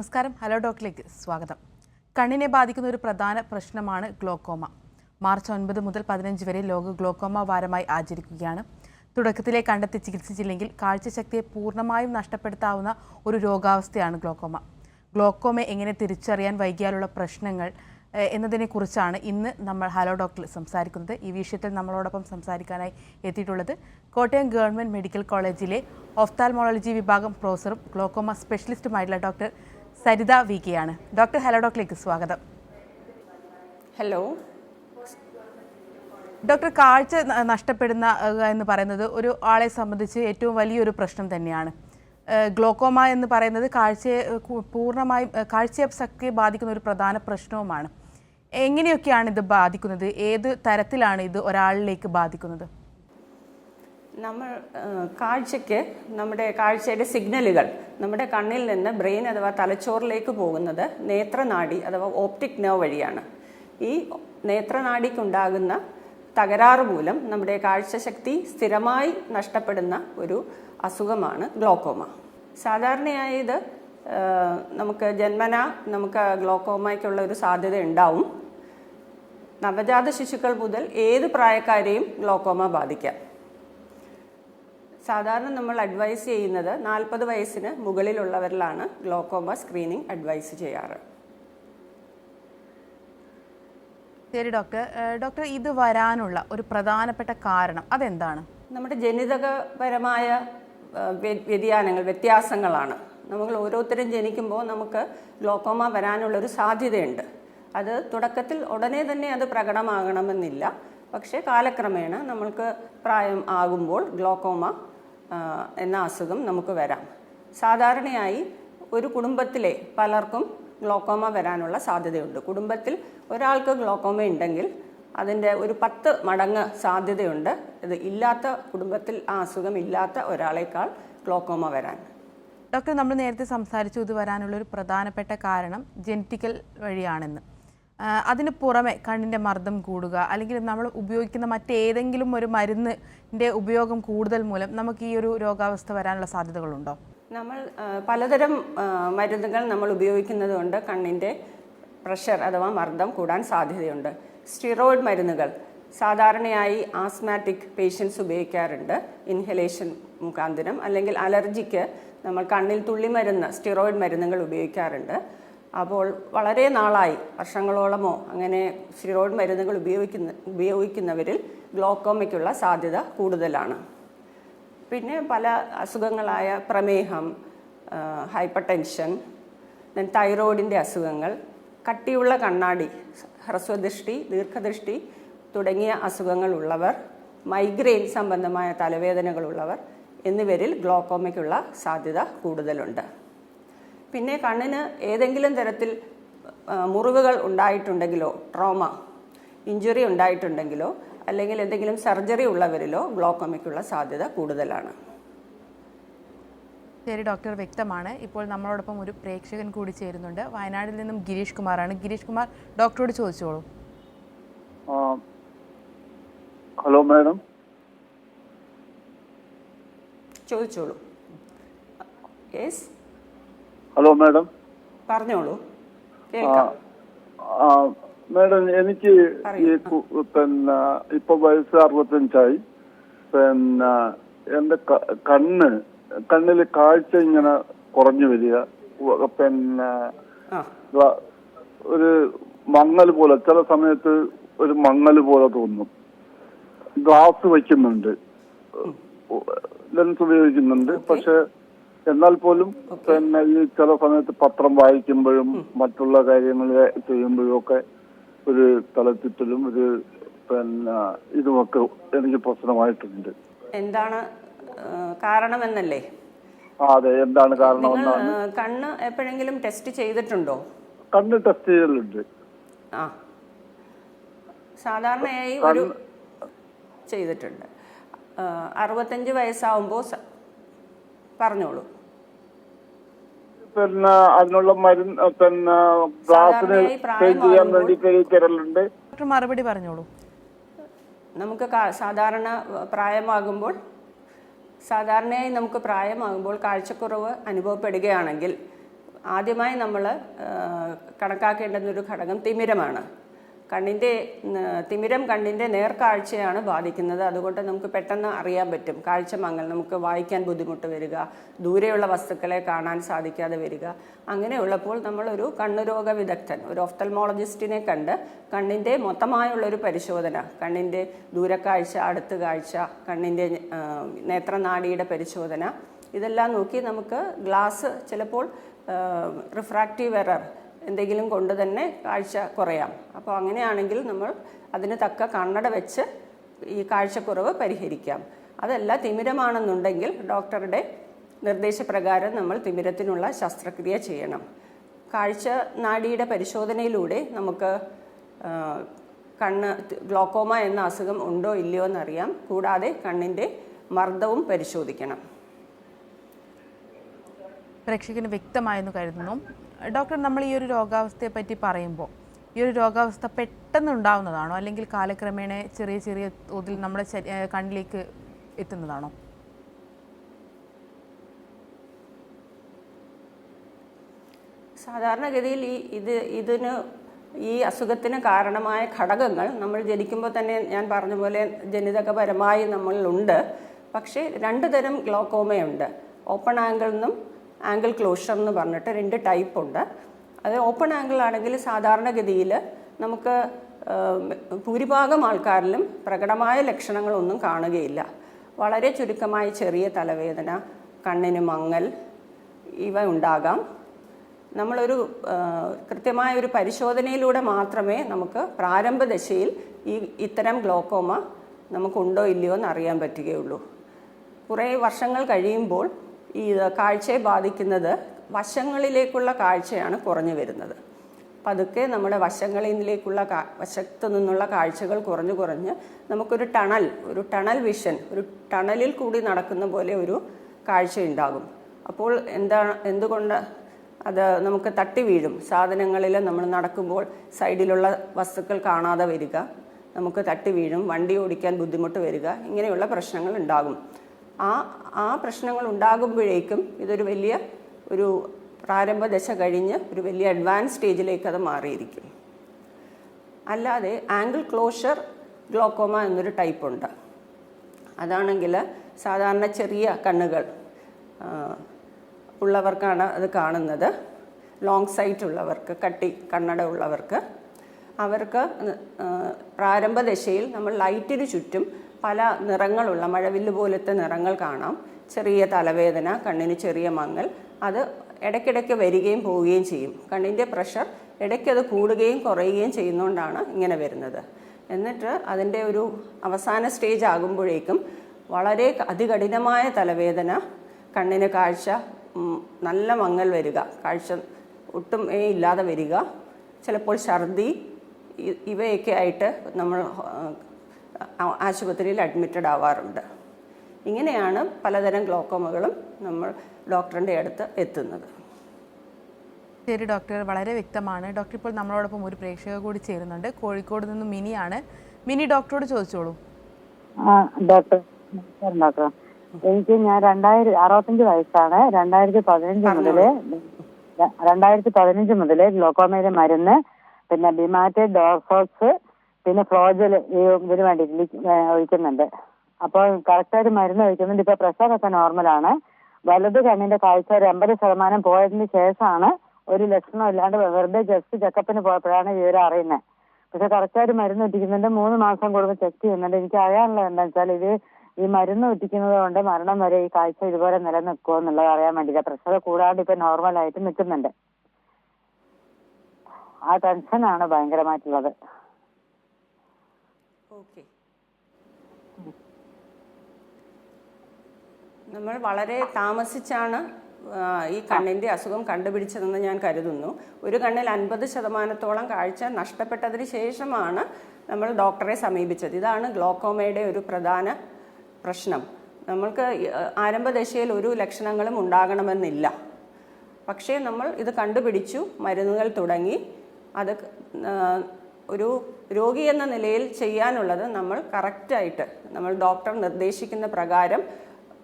നമസ്കാരം. ഹലോ ഡോക്ടറിലേക്ക് സ്വാഗതം. കണ്ണിനെ ബാധിക്കുന്ന ഒരു പ്രധാന പ്രശ്നമാണ് ഗ്ലോക്കോമ. മാർച്ച് 9 മുതൽ 15 വരെ ലോക ഗ്ലോക്കോമ വാരമായി ആചരിക്കുകയാണ്. തുടക്കത്തിലെ കണ്ടെത്തി ചികിത്സിച്ചില്ലെങ്കിൽ കാഴ്ചശക്തിയെ പൂർണ്ണമായും നഷ്ടപ്പെടുത്താവുന്ന ഒരു രോഗാവസ്ഥയാണ് ഗ്ലോക്കോമ. ഗ്ലോക്കോമയെ എങ്ങനെ തിരിച്ചറിയാൻ വൈകിയാലുള്ള പ്രശ്നങ്ങൾ എന്നതിനെക്കുറിച്ചാണ് ഇന്ന് നമ്മൾ ഹലോ ഡോക്ടറിൽ സംസാരിക്കുന്നത്. ഈ വിഷയത്തിൽ നമ്മളോടൊപ്പം സംസാരിക്കാനായി എത്തിയിട്ടുള്ളത് കോട്ടയം ഗവൺമെൻറ് മെഡിക്കൽ കോളേജിലെ ഓഫ്താൽമോളജി വിഭാഗം പ്രൊഫസറും ഗ്ലോക്കോമ സ്പെഷ്യലിസ്റ്റുമായിട്ടുള്ള ഡോക്ടർ സരിത വി കെ ആണ്. ഡോക്ടർ, ഹലോ ഡോക്ടറിലേക്ക് സ്വാഗതം. ഹലോ ഡോക്ടർ, കാഴ്ച നഷ്ടപ്പെടുന്ന എന്ന് പറയുന്നത് ഒരു ആളെ സംബന്ധിച്ച് ഏറ്റവും വലിയൊരു പ്രശ്നം തന്നെയാണ്. ഗ്ലോക്കോമ എന്ന് പറയുന്നത് പൂർണ്ണമായും കാഴ്ചശക്തിയെ ബാധിക്കുന്ന ഒരു പ്രധാന പ്രശ്നവുമാണ്. എങ്ങനെയൊക്കെയാണ് ഇത് ബാധിക്കുന്നത്? ഏത് തരത്തിലാണ് ഇത് ഒരാളിലേക്ക് ബാധിക്കുന്നത്? നമ്മൾ നമ്മുടെ കാഴ്ചയുടെ സിഗ്നലുകൾ നമ്മുടെ കണ്ണിൽ നിന്ന് ബ്രെയിൻ അഥവാ തലച്ചോറിലേക്ക് പോകുന്നത് നേത്രനാഡി അഥവാ ഓപ്റ്റിക് നെർവ് വഴിയാണ്. ഈ നേത്രനാഡിക്കുണ്ടാകുന്ന തകരാറ് മൂലം നമ്മുടെ കാഴ്ചശക്തി സ്ഥിരമായി നഷ്ടപ്പെടുന്ന ഒരു അസുഖമാണ് ഗ്ലോക്കോമ. സാധാരണയായി ഇത് നമുക്ക് ജന്മനാ ഗ്ലോക്കോമയ്ക്കുള്ള ഒരു സാധ്യത ഉണ്ടാവും. നവജാത ശിശുക്കൾ മുതൽ ഏത് പ്രായക്കാരെയും ഗ്ലോക്കോമ ബാധിക്കാം. സാധാരണ നമ്മൾ അഡ്വൈസ് ചെയ്യുന്നത് 40 വയസ്സിന് മുകളിലുള്ളവരിലാണ് ഗ്ലോക്കോമ സ്ക്രീനിങ് അഡ്വൈസ് ചെയ്യാറ്. ശരി ഡോക്ടർ. ഡോക്ടർ, ഇത് വരാനുള്ള ഒരു പ്രധാനപ്പെട്ട കാരണം അതെന്താണ്? നമ്മുടെ ജനിതകപരമായ വ്യത്യാസങ്ങളാണ്. നമ്മൾ ഓരോരുത്തരും ജനിക്കുമ്പോൾ നമുക്ക് ഗ്ലോക്കോമ വരാനുള്ളൊരു സാധ്യതയുണ്ട്. അത് തുടക്കത്തിൽ ഉടനെ തന്നെ അത് പ്രകടമാകണമെന്നില്ല. പക്ഷേ കാലക്രമേണ നമ്മൾക്ക് പ്രായം ആകുമ്പോൾ ഗ്ലോക്കോമ എന്ന അസുഖം നമുക്ക് വരാം. സാധാരണയായി ഒരു കുടുംബത്തിലെ പലർക്കും ഗ്ലോക്കോമ വരാനുള്ള സാധ്യതയുണ്ട്. കുടുംബത്തിൽ ഒരാൾക്ക് ഗ്ലോക്കോമ ഉണ്ടെങ്കിൽ അതിൻ്റെ ഒരു 10 മടങ്ങ് സാധ്യതയുണ്ട് ഇത് ഇല്ലാത്ത കുടുംബത്തിൽ ആ അസുഖം ഇല്ലാത്ത ഒരാളേക്കാൾ ഗ്ലോക്കോമ വരാൻ. ഡോക്ടർ, നമ്മൾ നേരത്തെ സംസാരിച്ചു ഇത് വരാനുള്ളൊരു പ്രധാനപ്പെട്ട കാരണം ജനറ്റിക്കൽ വഴിയാണെന്ന്. അതിന് പുറമെ കണ്ണിൻ്റെ മർദ്ദം കൂടുക അല്ലെങ്കിൽ നമ്മൾ ഉപയോഗിക്കുന്ന മറ്റേതെങ്കിലും ഒരു മരുന്നിൻ്റെ ഉപയോഗം കൂടുതൽ മൂലം നമുക്ക് ഈ ഒരു രോഗാവസ്ഥ വരാനുള്ള സാധ്യതകളുണ്ടോ? നമ്മൾ പലതരം മരുന്നുകൾ നമ്മൾ ഉപയോഗിക്കുന്നത് കൊണ്ട് കണ്ണിൻ്റെ പ്രഷർ അഥവാ മർദ്ദം കൂടാൻ സാധ്യതയുണ്ട്. സ്റ്റിറോയിഡ് മരുന്നുകൾ സാധാരണയായി ആസ്മാറ്റിക് പേഷ്യൻസ് ഉപയോഗിക്കാറുണ്ട്. ഇൻഹലേഷൻ മുഖാന്തരം അല്ലെങ്കിൽ അലർജിക്ക് നമ്മൾ കണ്ണിൽ തുള്ളിമരുന്ന് സ്റ്റിറോയിഡ് മരുന്നുകൾ ഉപയോഗിക്കാറുണ്ട്. അപ്പോൾ വളരെ നാളായി വർഷങ്ങളോളമോ അങ്ങനെ സ്റ്റിറോയിഡ് മരുന്നുകൾ ഉപയോഗിക്കുന്നവരിൽ ഗ്ലോക്കോമയ്ക്കുള്ള സാധ്യത കൂടുതലാണ്. പിന്നെ പല അസുഖങ്ങളായ പ്രമേഹം, ഹൈപ്പർ ടെൻഷൻ, തൈറോയിഡിൻ്റെ അസുഖങ്ങൾ, കട്ടിയുള്ള കണ്ണാടി, ഹ്രസ്വദൃഷ്ടി, ദീർഘദൃഷ്ടി തുടങ്ങിയ അസുഖങ്ങളുള്ളവർ, മൈഗ്രെയിൻ സംബന്ധമായ തലവേദനകളുള്ളവർ എന്നിവരിൽ ഗ്ലോക്കോമയ്ക്കുള്ള സാധ്യത കൂടുതലുണ്ട്. പിന്നെ കണ്ണിന് ഏതെങ്കിലും തരത്തിൽ മുറിവുകൾ ഉണ്ടായിട്ടുണ്ടെങ്കിലോ ട്രോമ ഇഞ്ചുറി ഉണ്ടായിട്ടുണ്ടെങ്കിലോ അല്ലെങ്കിൽ എന്തെങ്കിലും സർജറി ഉള്ളവരിലോ ഗ്ലോക്കോമയ്ക്കുള്ള സാധ്യത കൂടുതലാണ്. ശരി ഡോക്ടർ, വ്യക്തമാണ്. ഇപ്പോൾ നമ്മളോടൊപ്പം ഒരു പ്രേക്ഷകൻ കൂടി ചേരുന്നുണ്ട്. വയനാട്ടിൽ നിന്നും ഗിരീഷ് കുമാറാണ്. ഗിരീഷ് കുമാർ, ഡോക്ടറോട് ചോദിച്ചോളൂ. Hello madam. ചോദിച്ചോളൂ. Yes, hello madam. പറഞ്ഞോളൂ. മാഡം, എനിക്ക് ഈ ഇപ്പൊ വയസ്സ് 65. എന്റെ കണ്ണില് കാഴ്ച ഇങ്ങനെ കുറഞ്ഞു വരിക. ഒരു മങ്ങൽ പോലെ, ചില സമയത്ത് ഒരു മങ്ങൽ പോലെ തോന്നും. ഗ്ലാസ് വയ്ക്കുന്നുണ്ട്, ലെൻസ് ഉപയോഗിക്കുന്നുണ്ട്. പക്ഷെ എന്നാൽ പോലും ഈ ചില സമയത്ത് പത്രം വായിക്കുമ്പോഴും മറ്റുള്ള കാര്യങ്ങൾ ചെയ്യുമ്പോഴും ഒക്കെ ഒരു തലചുറ്റലും ഒരു ഇതുമൊക്കെ എനിക്ക് പ്രശ്നമായിട്ടുണ്ട്. എന്താണ് കാരണമെന്നല്ലേ? അതെ, എന്താണ് കാരണമെന്നാണ്. കണ്ണ് എപ്പോഴെങ്കിലും ടെസ്റ്റ് ചെയ്തിട്ടുണ്ടോ? കണ്ണ് ടെസ്റ്റ് ചെയ്യലുണ്ട്. സാധാരണയായി ഒരു ചെയ്തിട്ടുണ്ട്. 65 വയസ്സാവുമ്പോൾ പറഞ്ഞോളൂ. അതിനുള്ള മരുന്ന് ഗ്ലാസിന് ചെയ്യാൻ വേണ്ടി തരലുണ്ട്. മറുപടി പറഞ്ഞോളൂ. നമുക്ക് സാധാരണയായി നമുക്ക് പ്രായമാകുമ്പോൾ കാഴ്ചക്കുറവ് അനുഭവപ്പെടുകയാണെങ്കിൽ ആദ്യമായി നമ്മൾ കണക്കാക്കേണ്ടുന്നൊരു ഘടകം തിമിരമാണ്. തിമിരം കണ്ണിൻ്റെ നേർക്കാഴ്ചയാണ് ബാധിക്കുന്നത്. അതുകൊണ്ട് നമുക്ക് പെട്ടെന്ന് അറിയാൻ പറ്റും കാഴ്ച മങ്ങൽ, നമുക്ക് വായിക്കാൻ ബുദ്ധിമുട്ട് വരിക, ദൂരെയുള്ള വസ്തുക്കളെ കാണാൻ സാധിക്കാതെ വരിക. അങ്ങനെയുള്ളപ്പോൾ നമ്മളൊരു കണ്ണുരോഗ വിദഗ്ധൻ, ഒരു ഒഫ്തൽമോളജിസ്റ്റിനെ കണ്ട് കണ്ണിൻ്റെ മൊത്തമായുള്ളൊരു പരിശോധന, കണ്ണിൻ്റെ ദൂരക്കാഴ്ച, അടുത്ത കാഴ്ച, കണ്ണിൻ്റെ നേത്രനാഡിയുടെ പരിശോധന, ഇതെല്ലാം നോക്കി നമുക്ക് ഗ്ലാസ് ചിലപ്പോൾ റിഫ്രാക്റ്റീവ് എറർ എന്തെങ്കിലും കൊണ്ട് തന്നെ കാഴ്ച കുറയാം. അപ്പോൾ അങ്ങനെയാണെങ്കിൽ നമ്മൾ അതിന് തക്ക കണ്ണട വെച്ച് ഈ കാഴ്ചക്കുറവ് പരിഹരിക്കാം. അതല്ല തിമിരമാണെന്നുണ്ടെങ്കിൽ ഡോക്ടറുടെ നിർദ്ദേശപ്രകാരം നമ്മൾ തിമിരത്തിനുള്ള ശസ്ത്രക്രിയ ചെയ്യണം. കാഴ്ച നാഡിയുടെ പരിശോധനയിലൂടെ നമുക്ക് ഗ്ലോക്കോമ എന്ന അസുഖം ഉണ്ടോ ഇല്ലയോ എന്നറിയാം. കൂടാതെ കണ്ണിൻ്റെ മർദ്ദവും പരിശോധിക്കണം. പ്രേക്ഷകന് വ്യക്തമായെന്ന് കരുതുന്നു. ഡോക്ടർ, നമ്മൾ ഈ ഒരു രോഗാവസ്ഥയെ പറ്റി പറയുമ്പോൾ ഈ ഒരു രോഗാവസ്ഥ പെട്ടെന്ന് ഉണ്ടാവുന്നതാണോ, അല്ലെങ്കിൽ കാലക്രമേണ ചെറിയ ചെറിയ തോതിൽ നമ്മുടെ കണ്ണിലേക്ക് എത്തുന്നതാണോ? സാധാരണഗതിയിൽ ഈ അസുഖത്തിന് കാരണമായ ഘടകങ്ങൾ നമ്മൾ ജനിക്കുമ്പോൾ തന്നെ ഞാൻ പറഞ്ഞ പോലെ ജനിതകപരമായി നമ്മളിലുണ്ട്. പക്ഷേ 2 തരം ഗ്ലോക്കോമയുണ്ട്. ഓപ്പൺ ആംഗിൾ എന്നും ആംഗിൾ ക്ലോഷർ എന്ന് പറഞ്ഞിട്ട് 2 ടൈപ്പ് ഉണ്ട്. അത് ഓപ്പൺ ആംഗിൾ ആണെങ്കിൽ സാധാരണഗതിയിൽ നമുക്ക് ഭൂരിഭാഗം ആൾക്കാരിലും പ്രകടമായ ലക്ഷണങ്ങളൊന്നും കാണുകയില്ല. വളരെ ചുരുക്കമായി ചെറിയ തലവേദന, കണ്ണിന് മങ്ങൽ ഇവ ഉണ്ടാകാം. നമ്മളൊരു കൃത്യമായ ഒരു പരിശോധനയിലൂടെ മാത്രമേ നമുക്ക് പ്രാരംഭ ദശയിൽ ഇത്തരം ഗ്ലോക്കോമ നമുക്കുണ്ടോ ഇല്ലയോ എന്ന് അറിയാൻ പറ്റുകയുള്ളൂ. കുറേ വർഷങ്ങൾ കഴിയുമ്പോൾ ഈ കാഴ്ചയെ ബാധിക്കുന്നത് വശങ്ങളിലേക്കുള്ള കാഴ്ചയാണ് കുറഞ്ഞു വരുന്നത്. പതുക്കെ നമ്മുടെ വശത്തു നിന്നുള്ള കാഴ്ചകൾ കുറഞ്ഞ് നമുക്കൊരു ടണൽ വിഷൻ, ഒരു ടണലിൽ കൂടി നടക്കുന്ന പോലെ ഒരു കാഴ്ച ഉണ്ടാകും. അപ്പോൾ എന്തുകൊണ്ട് അത് നമുക്ക് തട്ടി വീഴും. സാധനങ്ങളിൽ നമ്മൾ നടക്കുമ്പോൾ സൈഡിലുള്ള വസ്തുക്കൾ കാണാതെ വരിക, നമുക്ക് തട്ടി വീഴും, വണ്ടി ഓടിക്കാൻ ബുദ്ധിമുട്ട് വരിക, ഇങ്ങനെയുള്ള പ്രശ്നങ്ങൾ ഉണ്ടാകും. ആ പ്രശ്നങ്ങൾ ഉണ്ടാകുമ്പോഴേക്കും ഇതൊരു വലിയ ഒരു പ്രാരംഭ ദശ കഴിഞ്ഞ് ഒരു വലിയ അഡ്വാൻസ് സ്റ്റേജിലേക്ക് അത് മാറിയിരിക്കും. അല്ലാതെ ആംഗിൾ ക്ലോഷർ ഗ്ലോക്കോമ എന്നൊരു ടൈപ്പ് ഉണ്ട്. അതാണെങ്കിൽ സാധാരണ ചെറിയ കണ്ണുകൾ ഉള്ളവർക്കാണ് അത് കാണുന്നത്. ലോങ് സൈറ്റ് ഉള്ളവർക്ക്, കണ്ണട ഉള്ളവർക്ക്, അവർക്ക് പ്രാരംഭ ദശയിൽ നമ്മൾ ലൈറ്റിന് ചുറ്റും പല നിറങ്ങളുള്ള മഴവില്ല് പോലത്തെ നിറങ്ങൾ കാണാം. ചെറിയ തലവേദന, കണ്ണിന് ചെറിയ മങ്ങൽ, അത് ഇടയ്ക്കിടയ്ക്ക് വരികയും പോവുകയും ചെയ്യും. കണ്ണിൻ്റെ പ്രഷർ ഇടയ്ക്കത് കൂടുകയും കുറയുകയും ചെയ്യുന്നതുകൊണ്ടാണ് ഇങ്ങനെ വരുന്നത്. എന്നിട്ട് അതിൻ്റെ ഒരു അവസാന സ്റ്റേജ് ആകുമ്പോഴേക്കും വളരെ അതികഠിനമായ തലവേദന, കണ്ണിന് കാഴ്ച നല്ല മങ്ങൽ വരിക, കാഴ്ച ഒട്ടും ഇല്ലാതെ വരിക, ചിലപ്പോൾ ഛർദി, ഇവയൊക്കെ ആയിട്ട് നമ്മൾ ആശുപത്രിയിൽ അഡ്മിറ്റഡ് ആവാറുണ്ട്. ഇങ്ങനെയാണ് പലതരം ഗ്ലോക്കോമകളും നമ്മൾ ഡോക്ടറിൻ്റെ അടുത്ത് എത്തുന്നത്. ശരി ഡോക്ടർ, വളരെ വ്യക്തമാണ്. ഡോക്ടർ, ഇപ്പോൾ നമ്മളോടൊപ്പം ഒരു പ്രേക്ഷക കൂടി ചേരുന്നുണ്ട്. കോഴിക്കോട് നിന്നും മിനിയാണ്. മിനി, ഡോക്ടറോട് ചോദിച്ചോളൂ. ഡോക്ടർ, എനിക്ക് ഞാൻ 65 വയസ്സാണ്. 2015 മുതല് ഗ്ലോക്കോമയുടെ മരുന്ന്, പിന്നെ ബിമാറ്റഡ്, ഡോർഫോക്സ്, പിന്നെ ഫ്ലോജൽ ഇതിന് വേണ്ടി ഒഴിക്കുന്നുണ്ട്. അപ്പോൾ കറക്റ്റായിട്ട് മരുന്ന് ഒഴിക്കുന്നുണ്ട്. ഇപ്പൊ പ്രഷറൊക്കെ നോർമലാണ്. വലത് കണ്ണിന്റെ കാഴ്ച ഒരു 80% പോയതിന് ശേഷമാണ് ഒരു ലക്ഷണം ഇല്ലാണ്ട് വെറുതെ ജസ്റ്റ് ചെക്കപ്പിന് പോയപ്പോഴാണ് വിവരം അറിയുന്നത്. പക്ഷെ കറക്റ്റായിട്ട് മരുന്ന് ഒറ്റിക്കുന്നുണ്ട്. 3 മാസം കൂടുമ്പോൾ ചെക്ക് ചെയ്യുന്നുണ്ട്. എനിക്ക് അറിയാനുള്ളത് എന്താണെന്ന് വെച്ചാൽ ഈ മരുന്ന് ഒറ്റിക്കുന്നത് കൊണ്ട് മരണം വരെ ഈ കാഴ്ച ഇതുപോലെ നിലനിൽക്കുമോ എന്നുള്ളത് അറിയാൻ വേണ്ടിയില്ല. പ്രഷർ കൂടാണ്ട് ഇപ്പൊ നോർമലായിട്ട് നിൽക്കുന്നുണ്ട്. ആ ടെൻഷനാണ് ഭയങ്കരമായിട്ടുള്ളത്. ഓക്കെ, നമ്മൾ വളരെ താമസിച്ചാണ് ഈ കണ്ണിൻ്റെ അസുഖം കണ്ടുപിടിച്ചതെന്ന് ഞാൻ കരുതുന്നു. ഒരു കണ്ണിൽ 50% കാഴ്ച നഷ്ടപ്പെട്ടതിന് ശേഷമാണ് നമ്മൾ ഡോക്ടറെ സമീപിച്ചത്. ഇതാണ് ഗ്ലോക്കോമയുടെ ഒരു പ്രധാന പ്രശ്നം. നമ്മൾക്ക് ആരംഭദശയിൽ ഒരു ലക്ഷണങ്ങളും ഉണ്ടാകണമെന്നില്ല. പക്ഷേ നമ്മൾ ഇത് കണ്ടുപിടിച്ചു, മരുന്നുകൾ തുടങ്ങി. അത് ഒരു രോഗി എന്ന നിലയിൽ ചെയ്യാനുള്ളത് നമ്മൾ കറക്റ്റായിട്ട് നമ്മൾ ഡോക്ടർ നിർദ്ദേശിക്കുന്ന പ്രകാരം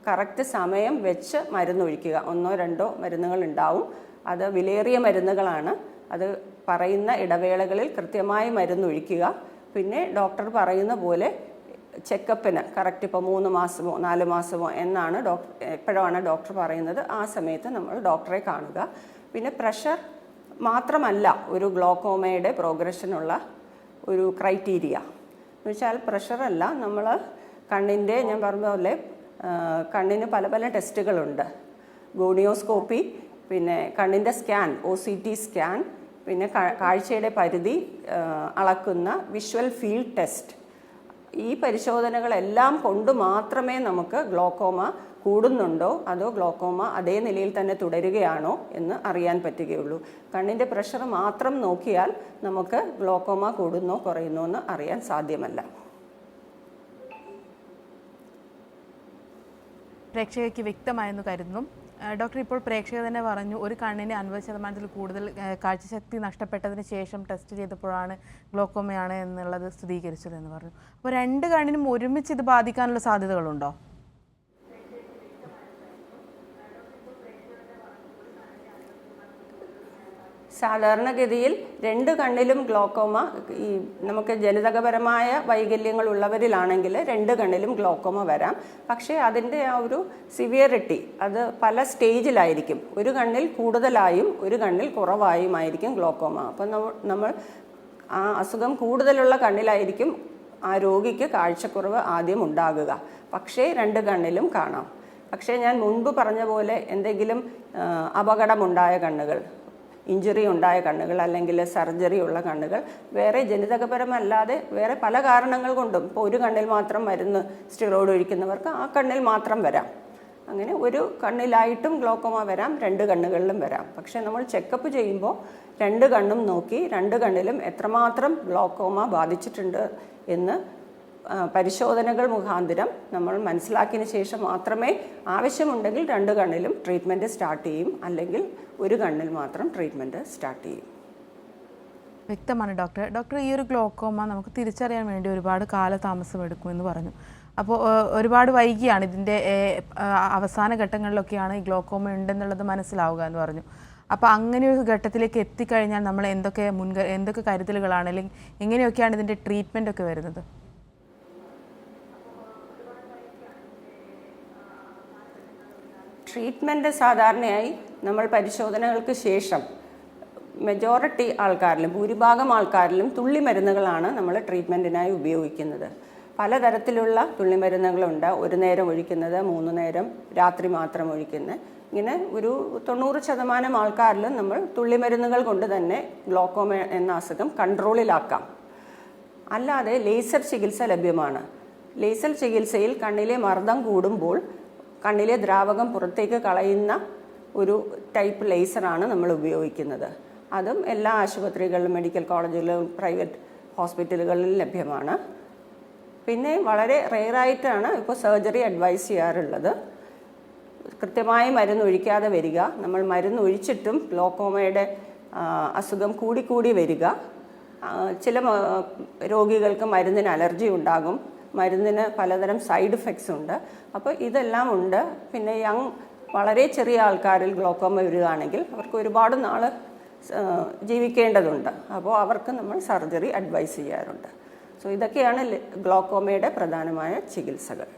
കറക്റ്റ് സമയം വെച്ച് മരുന്നൊഴിക്കുക. 1-2 മരുന്നുകൾ ഉണ്ടാവും. അത് വിലയേറിയ മരുന്നുകളാണ്. അത് പറയുന്ന ഇടവേളകളിൽ കൃത്യമായി മരുന്നൊഴിക്കുക. പിന്നെ ഡോക്ടർ പറയുന്ന പോലെ ചെക്കപ്പിന് കറക്റ്റ് ഇപ്പോൾ 3 മാസമോ 4 മാസമോ എന്നാണ് എപ്പോഴാണ് ഡോക്ടർ പറയുന്നത് ആ സമയത്ത് നമ്മൾ ഡോക്ടറെ കാണുക. പിന്നെ പ്രഷർ മാത്രമല്ല ഒരു ഗ്ലോക്കോമയുടെ പ്രോഗ്രഷനുള്ള ഒരു ക്രൈറ്റീരിയ. എന്ന് വെച്ചാൽ പ്രഷറല്ല, നമ്മൾ കണ്ണിൻ്റെ ഞാൻ പറഞ്ഞ പോലെ കണ്ണിന് പല പല ടെസ്റ്റുകളുണ്ട്. ഗോണിയോസ്കോപ്പി, പിന്നെ കണ്ണിൻ്റെ സ്കാൻ, OCT സ്കാൻ, പിന്നെ കാഴ്ചയുടെ പരിധി അളക്കുന്ന വിഷ്വൽ ഫീൽഡ് ടെസ്റ്റ്. ഈ പരിശോധനകളെല്ലാം കൊണ്ട് മാത്രമേ നമുക്ക് ഗ്ലോക്കോമ കൂടുന്നുണ്ടോ അതോ ഗ്ലോക്കോമ അതേ നിലയിൽ തന്നെ തുടരുകയാണോ എന്ന് അറിയാൻ പറ്റുകയുള്ളൂ. കണ്ണിൻ്റെ പ്രഷർ മാത്രം നോക്കിയാൽ നമുക്ക് ഗ്ലോക്കോമ കൂടുന്നോ കുറയുന്നോ എന്ന് അറിയാൻ സാധ്യമല്ല. പ്രേക്ഷകയ്ക്ക് വ്യക്തമായെന്ന് കരുതുന്നു. ഡോക്ടർ, ഇപ്പോൾ പ്രേക്ഷക തന്നെ പറഞ്ഞു ഒരു കണ്ണിന് 50% കൂടുതൽ കാഴ്ചശക്തി നഷ്ടപ്പെട്ടതിന് ശേഷം ടെസ്റ്റ് ചെയ്തപ്പോഴാണ് ഗ്ലോക്കോമയാണ് എന്നുള്ളത് സ്ഥിരീകരിച്ചതെന്ന് പറഞ്ഞു. അപ്പോൾ 2 കണ്ണിനും ഒരുമിച്ച് ഇത് ബാധിക്കാനുള്ള സാധ്യതകളുണ്ടോ? സാധാരണഗതിയിൽ 2 കണ്ണിലും ഗ്ലോക്കോമ ഈ നമുക്ക് ജനിതകപരമായ വൈകല്യങ്ങൾ ഉള്ളവരിലാണെങ്കിൽ 2 കണ്ണിലും ഗ്ലോക്കോമ വരാം. പക്ഷേ അതിൻ്റെ ആ ഒരു സിവിയറിറ്റി അത് പല സ്റ്റേജിലായിരിക്കും. ഒരു കണ്ണിൽ കൂടുതലായും ഒരു കണ്ണിൽ കുറവായുമായിരിക്കും ഗ്ലോക്കോമ. അപ്പം നമ്മൾ ആ അസുഖം കൂടുതലുള്ള കണ്ണിലായിരിക്കും ആ രോഗിക്ക് കാഴ്ചക്കുറവ് ആദ്യം ഉണ്ടാകുക. പക്ഷേ 2 കണ്ണിലും കാണാം. പക്ഷേ ഞാൻ മുൻപ് പറഞ്ഞ പോലെ എന്തെങ്കിലും അപകടമുണ്ടായ കണ്ണുകൾ, ഇഞ്ചുറി ഉണ്ടായ കണ്ണുകൾ, അല്ലെങ്കിൽ സർജറി ഉള്ള കണ്ണുകൾ, വേറെ ജനിതകപരമല്ലാതെ വേറെ പല കാരണങ്ങൾ കൊണ്ടും, ഇപ്പോൾ ഒരു കണ്ണിൽ മാത്രം മരുന്ന് സ്റ്റിറോയിഡ് ഒഴിക്കുന്നവർക്ക് ആ കണ്ണിൽ മാത്രം വരാം. അങ്ങനെ ഒരു കണ്ണിലായിട്ടും ഗ്ലോക്കോമ വരാം, 2 കണ്ണുകളിലും വരാം. പക്ഷേ നമ്മൾ ചെക്കപ്പ് ചെയ്യുമ്പോൾ 2 കണ്ണും നോക്കി 2 കണ്ണിലും എത്രമാത്രം ഗ്ലോക്കോമ ബാധിച്ചിട്ടുണ്ട് എന്ന് പരിശോധനകൾ മുഖാന്തരം നമ്മൾ മനസ്സിലാക്കിയതിന് ശേഷം മാത്രമേ ആവശ്യമുണ്ടെങ്കിൽ 2 കണ്ണിലും ട്രീറ്റ്മെൻറ്റ് സ്റ്റാർട്ട് ചെയ്യും, അല്ലെങ്കിൽ ഒരു കണ്ണിൽ മാത്രം ട്രീറ്റ്മെൻറ്റ് സ്റ്റാർട്ട് ചെയ്യും. വ്യക്തമാണ് ഡോക്ടർ. ഡോക്ടർ, ഈ ഒരു ഗ്ലോക്കോമ നമുക്ക് തിരിച്ചറിയാൻ വേണ്ടി ഒരുപാട് കാലതാമസം എടുക്കുമെന്ന് പറഞ്ഞു. അപ്പോൾ ഒരുപാട് വൈകിയാണ് ഇതിൻ്റെ അവസാന ഘട്ടങ്ങളിലൊക്കെയാണ് ഈ ഗ്ലോക്കോമ ഉണ്ടെന്നുള്ളത് മനസ്സിലാവുക എന്ന് പറഞ്ഞു. അപ്പോൾ അങ്ങനെ ഒരു ഘട്ടത്തിലേക്ക് എത്തിക്കഴിഞ്ഞാൽ നമ്മൾ എന്തൊക്കെ കരുതലുകളാണ്, അല്ലെങ്കിൽ എങ്ങനെയൊക്കെയാണ് ഇതിൻ്റെ ട്രീറ്റ്മെൻ്റ് ഒക്കെ വരുന്നത്? ട്രീറ്റ്മെൻറ്റ് സാധാരണയായി നമ്മൾ പരിശോധനകൾക്ക് ശേഷം മെജോറിറ്റി ആൾക്കാരിലും ഭൂരിഭാഗം ആൾക്കാരിലും തുള്ളിമരുന്നുകളാണ് നമ്മൾ ട്രീറ്റ്മെൻറ്റിനായി ഉപയോഗിക്കുന്നത്. പലതരത്തിലുള്ള തുള്ളിമരുന്നുകളുണ്ട്. 1 നേരം ഒഴിക്കുന്നത്, 3 നേരം, രാത്രി മാത്രം ഒഴിക്കുന്നത്. ഇങ്ങനെ ഒരു 90% ആൾക്കാരിലും നമ്മൾ തുള്ളിമരുന്നുകൾ കൊണ്ട് തന്നെ ഗ്ലോക്കോമ എന്ന അസുഖം കൺട്രോളിലാക്കാം. അല്ലാതെ ലേസർ ചികിത്സ ലഭ്യമാണ്. ലേസർ ചികിത്സയിൽ കണ്ണിലെ മർദ്ദം കൂടുമ്പോൾ കണ്ണിലെ ദ്രാവകം പുറത്തേക്ക് കളയുന്ന ഒരു ടൈപ്പ് ലേസറാണ് നമ്മൾ ഉപയോഗിക്കുന്നത്. അതും എല്ലാ ആശുപത്രികളിലും, മെഡിക്കൽ കോളേജുകളിലും, പ്രൈവറ്റ് ഹോസ്പിറ്റലുകളിലും ലഭ്യമാണ്. പിന്നെ വളരെ റെയറായിട്ടാണ് ഇപ്പോൾ സർജറി അഡ്വൈസ് ചെയ്യാറുള്ളത്. കൃത്യമായി മരുന്നൊഴിക്കാതെ വരിക, നമ്മൾ മരുന്നൊഴിച്ചിട്ടും ഗ്ലോക്കോമയുടെ അസുഖം കൂടിക്കൂടി വരിക. ചില രോഗികൾക്ക് മരുന്നിന് അലർജി ഉണ്ടാകും, മരുന്നിന് പലതരം സൈഡ് ഇഫക്ട്സ് ഉണ്ട്. അപ്പോൾ ഇതെല്ലാം ഉണ്ട്. പിന്നെ വളരെ ചെറിയ ആൾക്കാരിൽ ഗ്ലോക്കോമ വരികയാണെങ്കിൽ അവർക്ക് ഒരുപാട് നാൾ ജീവിക്കേണ്ടതുണ്ട്. അപ്പോൾ അവർക്ക് നമ്മൾ സർജറി അഡ്വൈസ് ചെയ്യാറുണ്ട്. സോ ഇതൊക്കെയാണ് ഗ്ലോക്കോമയുടെ പ്രധാനമായ ചികിത്സകൾ.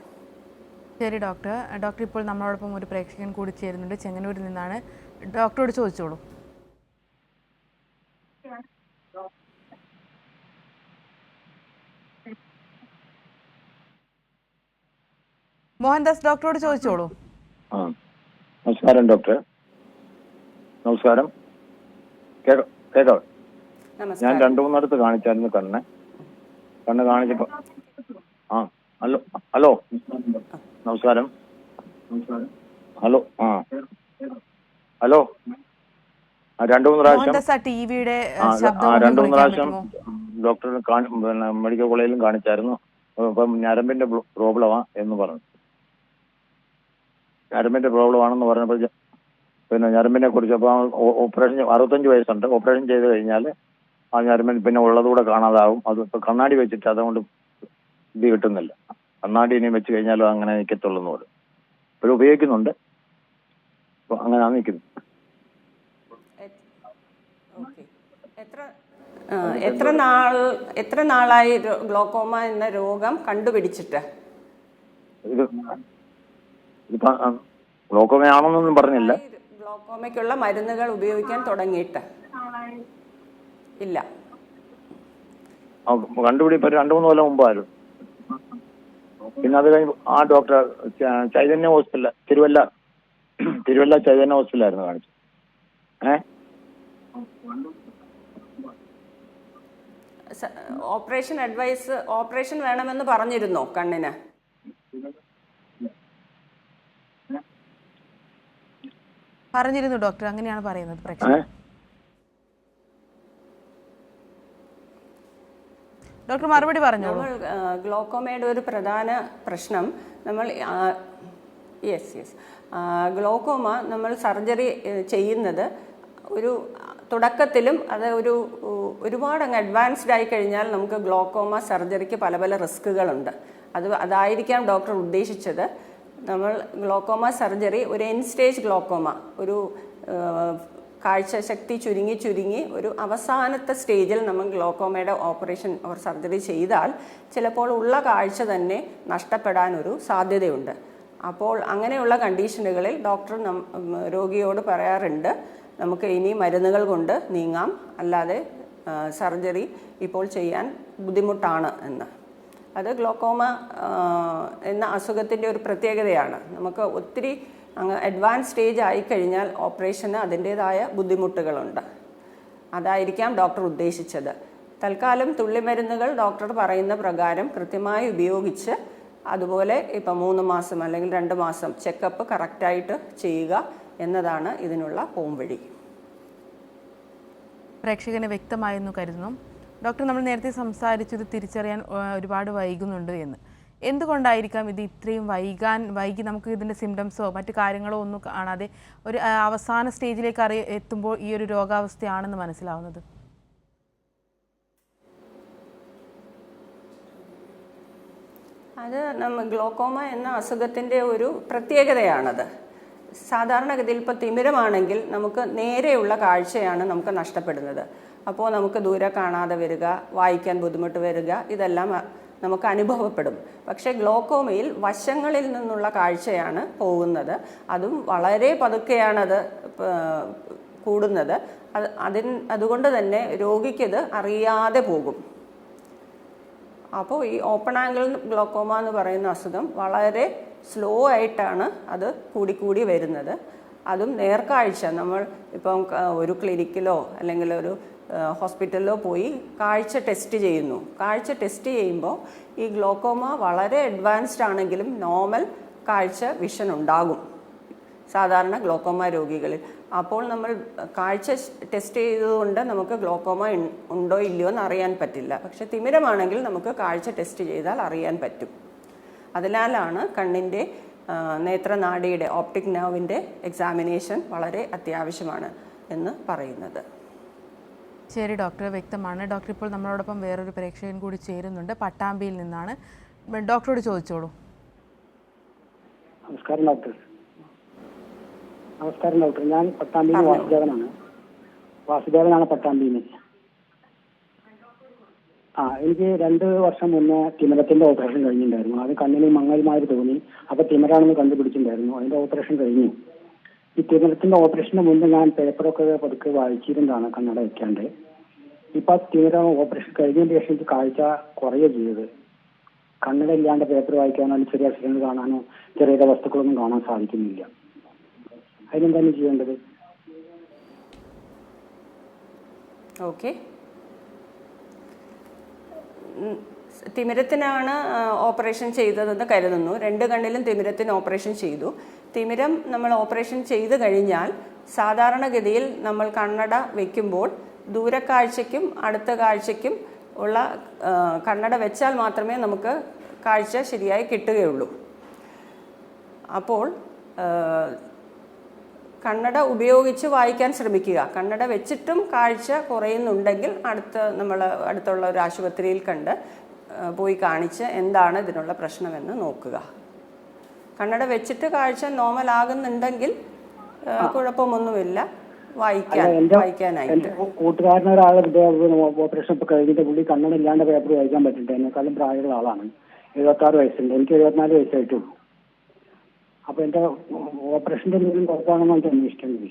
ശരി ഡോക്ടർ. ഡോക്ടർ, ഇപ്പോൾ നമ്മളോടൊപ്പം ഒരു പ്രേക്ഷകൻ കൂടി ചേരുന്നുണ്ട്, ചെങ്ങന്നൂരിൽ നിന്നാണ്. ഡോക്ടറോട് ചോദിച്ചോളൂ. മോഹൻദാസ്, ഡോക്ടറോട് ചോദിച്ചോളൂ. നമസ്കാരം ഡോക്ടർ. നമസ്കാരം. കേട്ടോ? ഞാൻ 2-3 കാണിച്ചായിരുന്നു കണ്ണ് കാണിച്ചപ്പോ. ഹലോ നമസ്കാരം. ഹലോ 2-3 പ്രാവശ്യം ഡോക്ടറിന് മെഡിക്കൽ കോളേജിലും കാണിച്ചായിരുന്നു. ഇപ്പം ഞരമ്പിന്റെ പ്രോബ്ലമാ എന്ന് പറഞ്ഞു. ഞരമ്പിന്റെ പ്രോബ്ലം ആണെന്ന് പറഞ്ഞപ്പോൾ പിന്നെ ഞരമ്പിനെ കുറിച്ച് അപ്പോൾ ഓപ്പറേഷൻ 65 വയസ്സുണ്ട്. ഓപ്പറേഷൻ ചെയ്ത് കഴിഞ്ഞാൽ ആ ഞരമ്പിന് പിന്നെ ഉള്ളതുകൂടെ കാണാതാവും. അത് ഇപ്പോൾ കണ്ണാടി വെച്ചിട്ട് അതുകൊണ്ട് ഇത് കിട്ടുന്നില്ല. കണ്ണാടി ഇനിയും വെച്ച് കഴിഞ്ഞാലും അങ്ങനെ നിൽക്കത്തുള്ളൂ എന്ന് പറയും. ഇപ്പോഴും ഉപയോഗിക്കുന്നുണ്ട്. അപ്പോൾ അങ്ങനെയാണ് നിൽക്കുന്നത്. എത്ര നാളായി ഗ്ലോക്കോമ എന്ന രോഗം കണ്ടുപിടിച്ചിട്ട്? ഇത് ഗ്ലോക്കോമയാണെന്നൊന്നും പറഞ്ഞില്ല. ഗ്ലോക്കോമയ്ക്കുള്ള മരുന്നുകൾ ഉപയോഗിക്കാൻ തുടങ്ങിയിട്ട് ഇല്ല. കണ്ടുപിടിപ്പ് 2-3 കൊല്ലം മുമ്പായിരുന്നു. പിന്നെ അത് കഴിഞ്ഞ് ആ ഡോക്ടർ ചൈതന്യ ഹോസ്പിറ്റൽ, തിരുവല്ല ചൈതന്യ ഹോസ്പിറ്റലായിരുന്നു കാണിച്ചത്. ഓപ്പറേഷൻ വേണമെന്ന് പറഞ്ഞിരുന്നോ കണ്ണിന്? പറഞ്ഞിരുന്നു ഡോക്ടർ, അങ്ങനെയാണ് പറയുന്നത് പ്രേക്ഷകർ. ഡോക്ടർ മറുപടി പറഞ്ഞോളൂ. ഗ്ലോക്കോമയുടെ ഒരു പ്രധാന പ്രശ്നം ഗ്ലോക്കോമ നമ്മൾ സർജറി ചെയ്യുന്നത് ഒരു തുടക്കത്തിലും അത് ഒരുപാട് അങ്ങ് അഡ്വാൻസ്ഡ് ആയി കഴിഞ്ഞാൽ നമുക്ക് ഗ്ലോക്കോമ സർജറിക്ക് പല പല റിസ്കുകളുണ്ട്. അതായിരിക്കാം ഡോക്ടർ ഉദ്ദേശിച്ചത്. നമ്മൾ ഗ്ലോക്കോമ സർജറി ഒരു എൻഡ് സ്റ്റേജ് ഗ്ലോക്കോമ, ഒരു കാഴ്ചശക്തി ചുരുങ്ങി ഒരു അവസാനത്തെ സ്റ്റേജിൽ നമ്മൾ ഗ്ലോക്കോമയുടെ ഓപ്പറേഷൻ സർജറി ചെയ്താൽ ചിലപ്പോൾ ഉള്ള കാഴ്ച തന്നെ നഷ്ടപ്പെടാനൊരു സാധ്യതയുണ്ട്. അപ്പോൾ അങ്ങനെയുള്ള കണ്ടീഷനുകളിൽ ഡോക്ടർ രോഗിയോട് പറയാറുണ്ട്, നമുക്ക് ഇനി മരുന്നുകൾ കൊണ്ട് നീങ്ങാം, അല്ലാതെ സർജറി ഇപ്പോൾ ചെയ്യാൻ ബുദ്ധിമുട്ടാണ് എന്ന്. അത് ഗ്ലോക്കോമ എന്ന അസുഖത്തിൻ്റെ ഒരു പ്രത്യേകതയാണ്. നമുക്ക് ഒത്തിരി അങ്ങ് അഡ്വാൻസ് സ്റ്റേജ് ആയിക്കഴിഞ്ഞാൽ ഓപ്പറേഷന് അതിൻ്റേതായ ബുദ്ധിമുട്ടുകളുണ്ട്. അതായിരിക്കാം ഡോക്ടർ ഉദ്ദേശിച്ചത്. തൽക്കാലം തുള്ളിമരുന്നുകൾ ഡോക്ടർ പറയുന്ന പ്രകാരം കൃത്യമായി ഉപയോഗിച്ച്, അതുപോലെ ഇപ്പം 3 മാസം അല്ലെങ്കിൽ 2 മാസം ചെക്കപ്പ് കറക്റ്റായിട്ട് ചെയ്യുക എന്നതാണ് ഇതിനുള്ള പോംവഴി. പ്രേക്ഷകന് വ്യക്തമായെന്ന് കരുതുന്നു. ഡോക്ടർ, നമ്മൾ നേരത്തെ സംസാരിച്ചു ഇത് തിരിച്ചറിയാൻ ഒരുപാട് വൈകുന്നുണ്ട് എന്ന്. എന്തുകൊണ്ടായിരിക്കാം ഇത് ഇത്രയും വൈകി നമുക്ക് ഇതിൻ്റെ സിംറ്റംസോ മറ്റു കാര്യങ്ങളോ ഒന്നും കാണാതെ ഒരു അവസാന സ്റ്റേജിലേക്ക് എത്തുമ്പോൾ ഈ ഒരു രോഗാവസ്ഥയാണെന്ന് മനസ്സിലാവുന്നത്? അത് ഗ്ലോക്കോമ എന്ന അസുഖത്തിൻ്റെ ഒരു പ്രത്യേകതയാണത്. സാധാരണഗതിയിൽ ഇപ്പോൾ തിമിരമാണെങ്കിൽ നമുക്ക് നേരെയുള്ള കാഴ്ചയാണ് നമുക്ക് നഷ്ടപ്പെടുന്നത്. അപ്പോൾ നമുക്ക് ദൂരെ കാണാതെ വരിക, വായിക്കാൻ ബുദ്ധിമുട്ട് വരിക, ഇതെല്ലാം നമുക്ക് അനുഭവപ്പെടും. പക്ഷേ ഗ്ലോക്കോമയിൽ വശങ്ങളിൽ നിന്നുള്ള കാഴ്ചയാണ് പോകുന്നത്. അതും വളരെ പതുക്കെയാണത് കൂടുന്നത്. അതുകൊണ്ട് തന്നെ രോഗിക്കത് അറിയാതെ പോകും. അപ്പോൾ ഈ ഓപ്പൺ ആംഗിൾ ഗ്ലോക്കോമ എന്ന് പറയുന്ന അസുഖം വളരെ സ്ലോ ആയിട്ടാണ് അത് കൂടിക്കൂടി വരുന്നത്. അതും നേർക്കാഴ്ച, നമ്മൾ ഇപ്പം ഒരു ക്ലിനിക്കിലോ അല്ലെങ്കിൽ ഒരു ഹോസ്പിറ്റലിലോ പോയി കാഴ്ച ടെസ്റ്റ് ചെയ്യുന്നു. കാഴ്ച ടെസ്റ്റ് ചെയ്യുമ്പോൾ ഈ ഗ്ലോക്കോമ വളരെ അഡ്വാൻസ്ഡ് ആണെങ്കിലും നോർമൽ കാഴ്ച വിഷൻ ഉണ്ടാകും സാധാരണ ഗ്ലോക്കോമ രോഗികളിൽ. അപ്പോൾ നമ്മൾ കാഴ്ച ടെസ്റ്റ് ചെയ്തതുകൊണ്ട് നമുക്ക് ഗ്ലോക്കോമ ഉണ്ടോ ഇല്ലയോ എന്ന് അറിയാൻ പറ്റില്ല. പക്ഷെ തിമിരമാണെങ്കിൽ നമുക്ക് കാഴ്ച ടെസ്റ്റ് ചെയ്താൽ അറിയാൻ പറ്റും. അതിനാലാണ് കണ്ണിൻ്റെ നേത്രനാഡിയുടെ ഓപ്റ്റിക് നെർവിൻ്റെ എക്സാമിനേഷൻ വളരെ അത്യാവശ്യമാണ് എന്ന് പറയുന്നത്. ശരി ഡോക്ടർ, വ്യക്തമാണ്. ഡോക്ടർ, ഇപ്പോൾ നമ്മളോടൊപ്പം വേറൊരു പ്രേക്ഷകൻ കൂടി ചേരുന്നുണ്ട്, പട്ടാമ്പിയിൽ നിന്നാണ്. ഡോക്ടറോട് ചോദിച്ചോളൂ. നമസ്കാരം ഡോക്ടർ. ഞാൻ പട്ടാമ്പിയിൽ വാസുദേവനാണ് പട്ടാമ്പിയിൽ. എനിക്ക് 2 വർഷം മുന്നേ തിമിരത്തിന്റെ ഓപ്പറേഷൻ കഴിഞ്ഞിട്ടുണ്ടായിരുന്നു. അത് കണ്ണിന് മങ്ങൽമാര് തോന്നി. അപ്പൊ തിമിരാണെന്ന് കണ്ടുപിടിച്ചിട്ടുണ്ടായിരുന്നു. അതിന്റെ ഓപ്പറേഷൻ കഴിഞ്ഞു. ഈ തിമിരത്തിന്റെ ഓപ്പറേഷന് മുന്നേ ഞാൻ പേപ്പറൊക്കെ പതുക്കെ വായിച്ചിരുന്നതാണ് കണ്ണട വെക്കാണ്ട്. ഇപ്പൊ തിമിരം ഓപ്പറേഷൻ കഴിഞ്ഞതിന് ശേഷം എനിക്ക് കാഴ്ച കുറയുക ചെയ്തത്. കണ്ണട ഇല്ലാണ്ട് പേപ്പർ വായിക്കാനോ ചെറിയ അക്ഷരങ്ങൾ കാണാനോ ചെറിയ വസ്തുക്കളൊന്നും കാണാൻ സാധിക്കുന്നില്ല. അതിനെന്താണ് ചെയ്യേണ്ടത്? ഓക്കെ, തിമിരത്തിനാണ് ഓപ്പറേഷൻ ചെയ്തതെന്ന് കരുതുന്നു. 2 കണ്ണിലും തിമിരത്തിന് ഓപ്പറേഷൻ ചെയ്തു. തിമിരം നമ്മൾ ഓപ്പറേഷൻ ചെയ്ത് കഴിഞ്ഞാൽ സാധാരണഗതിയിൽ നമ്മൾ കണ്ണട വയ്ക്കുമ്പോൾ ദൂരക്കാഴ്ചയ്ക്കും അടുത്ത കാഴ്ചയ്ക്കും ഉള്ള കണ്ണട വെച്ചാൽ മാത്രമേ നമുക്ക് കാഴ്ച ശരിയായി കിട്ടുകയുള്ളൂ. അപ്പോൾ കണ്ണട ഉപയോഗിച്ച് വായിക്കാൻ ശ്രമിക്കുക. കണ്ണട വെച്ചിട്ടും കാഴ്ച കുറയുന്നുണ്ടെങ്കിൽ അടുത്തുള്ള ഒരു ആശുപത്രിയിൽ പോയി കാണിച്ച് എന്താണ് ഇതിനുള്ള പ്രശ്നമെന്ന് നോക്കുക. കണ്ണട വെച്ചിട്ട് കാഴ്ച നോർമൽ ആകുന്നുണ്ടെങ്കിൽ കുഴപ്പമൊന്നുമില്ല. വായിക്കാനായിട്ട്. എന്റെ കൂട്ടുകാരനൊരാളെ ഓപ്പറേഷൻ ഇപ്പൊ കഴിഞ്ഞിട്ട് പുള്ളി കണ്ണനില്ലാണ്ട് പേപ്പർ വായിക്കാൻ പറ്റില്ല. എന്നെക്കാളും പ്രായമുള്ള ആളാണ്. 76 വയസ്സുണ്ട്. എനിക്ക് 74 വയസ്സായിട്ടുള്ളൂ. അപ്പൊ എന്റെ ഓപ്പറേഷന്റെ എന്തെങ്കിലും കുഴപ്പമാണെന്ന് എനിക്ക് അന്വേഷിക്കുന്നത്.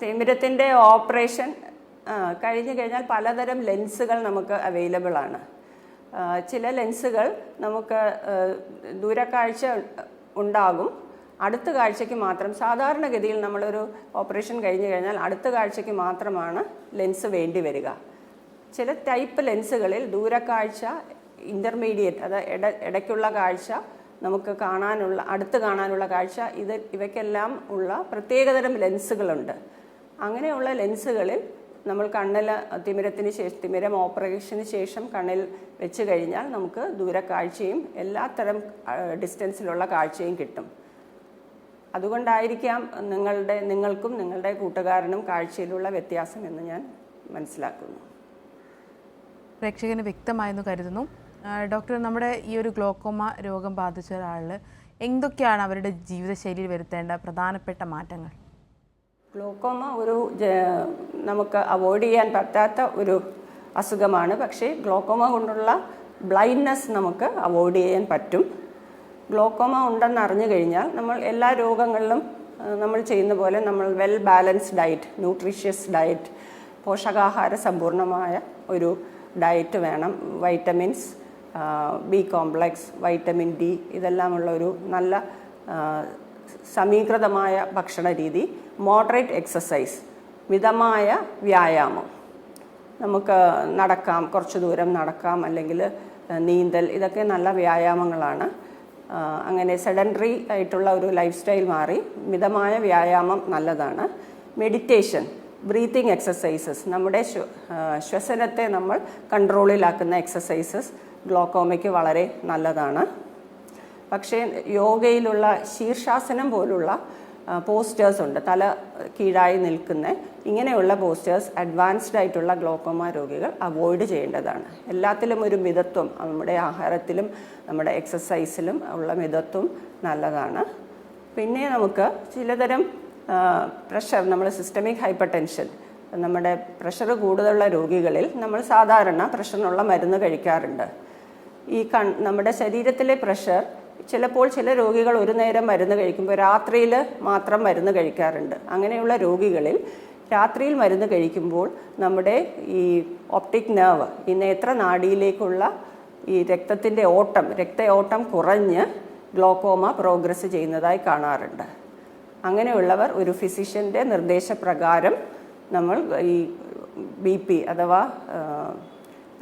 തിമിരത്തിൻ്റെ ഓപ്പറേഷൻ കഴിഞ്ഞു കഴിഞ്ഞാൽ പലതരം ലെൻസുകൾ നമുക്ക് അവൈലബിൾ ആണ്. ചില ലെൻസുകൾ നമുക്ക് ദൂരക്കാഴ്ച ഉണ്ടാകും, അടുത്ത കാഴ്ചയ്ക്ക് മാത്രം. സാധാരണഗതിയിൽ നമ്മളൊരു ഓപ്പറേഷൻ കഴിഞ്ഞു കഴിഞ്ഞാൽ അടുത്ത കാഴ്ചയ്ക്ക് മാത്രമാണ് ലെൻസ് വേണ്ടി വരിക. ചില ടൈപ്പ് ലെൻസുകളിൽ ദൂരക്കാഴ്ച, ഇൻ്റർമീഡിയറ്റ്, അത് ഇടയ്ക്കുള്ള കാഴ്ച, നമുക്ക് അടുത്ത് കാണാനുള്ള കാഴ്ച, ഇവയ്ക്കെല്ലാം ഉള്ള പ്രത്യേകതരം ലെൻസുകളുണ്ട്. അങ്ങനെയുള്ള ലെൻസുകളിൽ നമ്മൾ തിമിരം ഓപ്പറേഷന് ശേഷം കണ്ണിൽ വെച്ച് കഴിഞ്ഞാൽ നമുക്ക് ദൂരക്കാഴ്ചയും എല്ലാത്തരം ഡിസ്റ്റൻസിലുള്ള കാഴ്ചയും കിട്ടും. അതുകൊണ്ടായിരിക്കാം നിങ്ങൾക്കും നിങ്ങളുടെ കൂട്ടുകാരനും കാഴ്ചയിലുള്ള വ്യത്യാസം എന്ന് ഞാൻ മനസ്സിലാക്കുന്നു. പ്രേക്ഷകന് വ്യക്തമായെന്ന് കരുതുന്നു. ഡോക്ടർ, നമ്മുടെ ഈ ഒരു ഗ്ലോക്കോമ രോഗം ബാധിച്ച ഒരാളിൽ എന്തൊക്കെയാണ് അവരുടെ ജീവിതശൈലിയിൽ വരുത്തേണ്ട പ്രധാനപ്പെട്ട മാറ്റങ്ങൾ? ഗ്ലോക്കോമ നമുക്ക് അവോയ്ഡ് ചെയ്യാൻ പറ്റാത്ത ഒരു അസുഖമാണ്. പക്ഷേ ഗ്ലോക്കോമ കൊണ്ടുള്ള ബ്ലൈൻഡ്നെസ് നമുക്ക് അവോയ്ഡ് ചെയ്യാൻ പറ്റും. ഗ്ലോക്കോമ ഉണ്ടെന്ന് അറിഞ്ഞു കഴിഞ്ഞാൽ നമ്മൾ എല്ലാ രോഗങ്ങളിലും നമ്മൾ ചെയ്യുന്ന പോലെ നമ്മൾ well balanced diet, nutritious diet, പോഷകാഹാര സമ്പൂർണമായ ഒരു ഡയറ്റ് വേണം. Vitamins, B complex, vitamin D, ഇതെല്ലാമുള്ള ഒരു നല്ല സമീകൃതമായ ഭക്ഷണ രീതി, മോഡറേറ്റ് എക്സസൈസ്, മിതമായ വ്യായാമം. നമുക്ക് നടക്കാം, കുറച്ച് ദൂരം നടക്കാം, അല്ലെങ്കിൽ നീന്തൽ, ഇതൊക്കെ നല്ല വ്യായാമങ്ങളാണ്. അങ്ങനെ സെഡൻറ്ററി ആയിട്ടുള്ള ഒരു ലൈഫ് സ്റ്റൈൽ മാറി മിതമായ വ്യായാമം നല്ലതാണ്. മെഡിറ്റേഷൻ, ബ്രീത്തിങ് എക്സസൈസസ്, നമ്മുടെ ശ്വസനത്തെ നമ്മൾ കൺട്രോളിലാക്കുന്ന എക്സസൈസസ് ഗ്ലോക്കോമയ്ക്ക് വളരെ നല്ലതാണ്. പക്ഷേ യോഗയിലുള്ള ശീർഷാസനം പോലുള്ള പോസ്റ്റേഴ്സ് ഉണ്ട്, തല കീഴായി നിൽക്കുന്ന ഇങ്ങനെയുള്ള പോസ്റ്റേഴ്സ് അഡ്വാൻസ്ഡ് ആയിട്ടുള്ള ഗ്ലോക്കോമ രോഗികൾ അവോയ്ഡ് ചെയ്യേണ്ടതാണ്. എല്ലാത്തിലും ഒരു മിതത്വം, നമ്മുടെ ആഹാരത്തിലും നമ്മുടെ എക്സസൈസിലും ഉള്ള മിതത്വം നല്ലതാണ്. പിന്നെ നമുക്ക് ചിലതരം പ്രഷർ, നമ്മൾ സിസ്റ്റമിക് ഹൈപ്പർ ടെൻഷൻ, നമ്മുടെ പ്രഷർ കൂടുതലുള്ള രോഗികളിൽ നമ്മൾ സാധാരണ പ്രഷറിനുള്ള മരുന്ന് കഴിക്കാറുണ്ട്. നമ്മുടെ ശരീരത്തിലെ പ്രഷർ ചിലപ്പോൾ ചില രോഗികൾ ഒരു നേരം മരുന്ന് കഴിക്കുമ്പോൾ രാത്രിയിൽ മാത്രം മരുന്ന് കഴിക്കാറുണ്ട്. അങ്ങനെയുള്ള രോഗികളിൽ രാത്രിയിൽ മരുന്ന് കഴിക്കുമ്പോൾ നമ്മുടെ ഈ ഒപ്റ്റിക് നെർവ്, ഈ നേത്രനാഡിയിലേക്കുള്ള ഈ രക്തയോട്ടം കുറഞ്ഞ് ഗ്ലോക്കോമ പ്രോഗ്രസ് ചെയ്യുന്നതായി കാണാറുണ്ട്. അങ്ങനെയുള്ളവർ ഒരു ഫിസിഷ്യൻ്റെ നിർദ്ദേശപ്രകാരം നമ്മൾ ഈ BP അഥവാ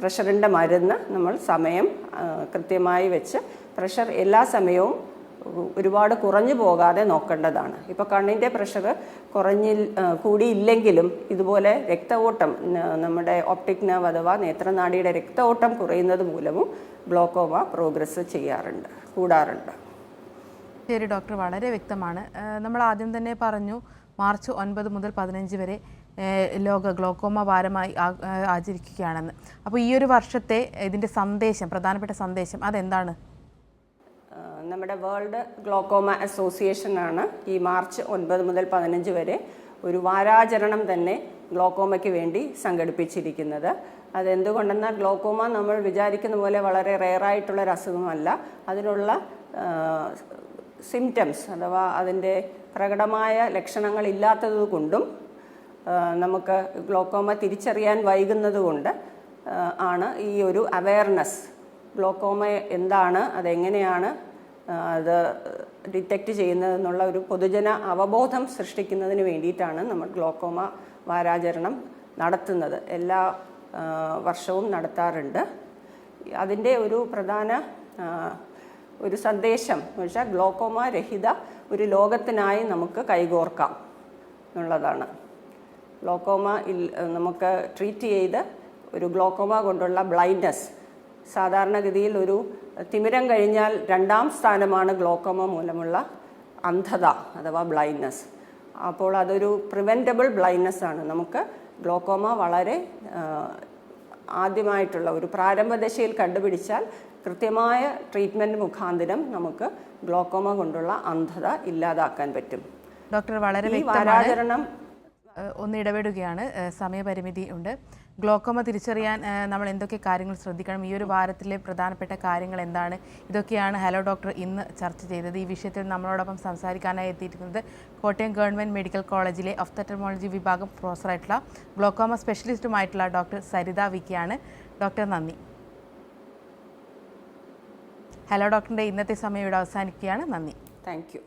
പ്രഷറിൻ്റെ മരുന്ന് നമ്മൾ സമയം കൃത്യമായി വെച്ച് പ്രഷർ എല്ലാ സമയവും ഒരുപാട് കുറഞ്ഞു പോകാതെ നോക്കേണ്ടതാണ്. ഇപ്പോൾ കണ്ണിൻ്റെ പ്രഷർ കൂടിയില്ലെങ്കിലും ഇതുപോലെ രക്തഓട്ടം, നമ്മുടെ ഒപ്റ്റിക് നെർവ് അഥവാ നേത്രനാഡിയുടെ രക്തഓട്ടം കുറയുന്നത് മൂലവും ഗ്ലോക്കോമ പ്രോഗ്രസ് കൂടാറുണ്ട്. ശരി ഡോക്ടർ, വളരെ വ്യക്തമാണ്. നമ്മൾ ആദ്യം തന്നെ പറഞ്ഞു മാർച്ച് 9 മുതൽ 15 വരെ ലോക ഗ്ലോക്കോമ വാരമായി ആചരിക്കുകയാണെന്ന്. അപ്പോൾ ഈ ഒരു വർഷത്തെ ഇതിൻ്റെ പ്രധാനപ്പെട്ട സന്ദേശം അതെന്താണ്? നമ്മുടെ വേൾഡ് ഗ്ലോക്കോമ അസോസിയേഷനാണ് ഈ മാർച്ച് 9 മുതൽ 15 വരെ ഒരു വാരാചരണം തന്നെ ഗ്ലോക്കോമയ്ക്ക് വേണ്ടി സംഘടിപ്പിച്ചിരിക്കുന്നത്. അതെന്തുകൊണ്ടെന്നാൽ ഗ്ലോക്കോമ നമ്മൾ വിചാരിക്കുന്ന പോലെ വളരെ റെയറായിട്ടുള്ളൊരു അസുഖമല്ല. അതിനുള്ള സിംറ്റംസ് അഥവാ അതിൻ്റെ പ്രകടമായ ലക്ഷണങ്ങൾ ഇല്ലാത്തത് കൊണ്ടും നമുക്ക് ഗ്ലോക്കോമ തിരിച്ചറിയാൻ വൈകുന്നത് കൊണ്ട് ആണ് ഈ ഒരു അവയർനെസ്, ഗ്ലോക്കോമ എന്താണ്, അതെങ്ങനെയാണ് അത് ഡിറ്റക്റ്റ് ചെയ്യുന്നതെന്നുള്ള ഒരു പൊതുജന അവബോധം സൃഷ്ടിക്കുന്നതിന് വേണ്ടിയിട്ടാണ് നമ്മൾ ഗ്ലോക്കോമ വാരാചരണം നടത്തുന്നത്. എല്ലാ വർഷവും നടത്താറുണ്ട്. അതിൻ്റെ ഒരു പ്രധാന ഒരു സന്ദേശം എന്ന് വെച്ചാൽ ഗ്ലോക്കോമ രഹിത ഒരു ലോകത്തിനായി നമുക്ക് കൈകോർക്കാം എന്നുള്ളതാണ്. ഗ്ലോക്കോമ നമുക്ക് ട്രീറ്റ് ചെയ്ത് ഒരു ഗ്ലോക്കോമ കൊണ്ടുള്ള ബ്ലൈൻഡ്നെസ്, സാധാരണഗതിയിൽ ഒരു തിമിരം കഴിഞ്ഞാൽ 2ാം സ്ഥാനമാണ് ഗ്ലോക്കോമ മൂലമുള്ള അന്ധത അഥവാ ബ്ലൈൻഡ്നെസ്. അപ്പോൾ അതൊരു പ്രിവെൻറ്റബിൾ ബ്ലൈൻഡ്നെസ് ആണ്. നമുക്ക് ഗ്ലോക്കോമ വളരെ ആദ്യമായിട്ടുള്ള ഒരു പ്രാരംഭദശയിൽ കണ്ടുപിടിച്ചാൽ കൃത്യമായ ട്രീറ്റ്മെൻറ്റ് മുഖാന്തരം നമുക്ക് ഗ്ലോക്കോമ കൊണ്ടുള്ള അന്ധത ഇല്ലാതാക്കാൻ പറ്റും. ഡോക്ടർ വളരെ ഈ വ്യക്തമാണ്. വാരാചരണം ഒന്ന് ഇടപെടുകയാണ്, സമയപരിമിതി ഉണ്ട്. ഗ്ലോക്കോമ തിരിച്ചറിയാൻ നമ്മൾ എന്തൊക്കെ കാര്യങ്ങൾ ശ്രദ്ധിക്കണം, ഈ ഒരു വാരത്തിലെ പ്രധാനപ്പെട്ട കാര്യങ്ങൾ എന്താണ്, ഇതൊക്കെയാണ് ഹലോ ഡോക്ടർ ഇന്ന് ചർച്ച ചെയ്തത്. ഈ വിഷയത്തിൽ നമ്മളോടൊപ്പം സംസാരിക്കാനായി എത്തിയിരിക്കുന്നത് കോട്ടയം ഗവൺമെൻറ് മെഡിക്കൽ കോളേജിലെ ഒഫ്തൽമോളജി വിഭാഗം പ്രൊഫസറായിട്ടുള്ള ഗ്ലോക്കോമ സ്പെഷ്യലിസ്റ്റുമായിട്ടുള്ള ഡോക്ടർ സരിത വിക്കിയാണ്. ഡോക്ടർ നന്ദി. ഹലോ ഡോക്ടറിൻ്റെ ഇന്നത്തെ സമയം ഇവിടെ അവസാനിക്കുകയാണ്. നന്ദി. Thank you.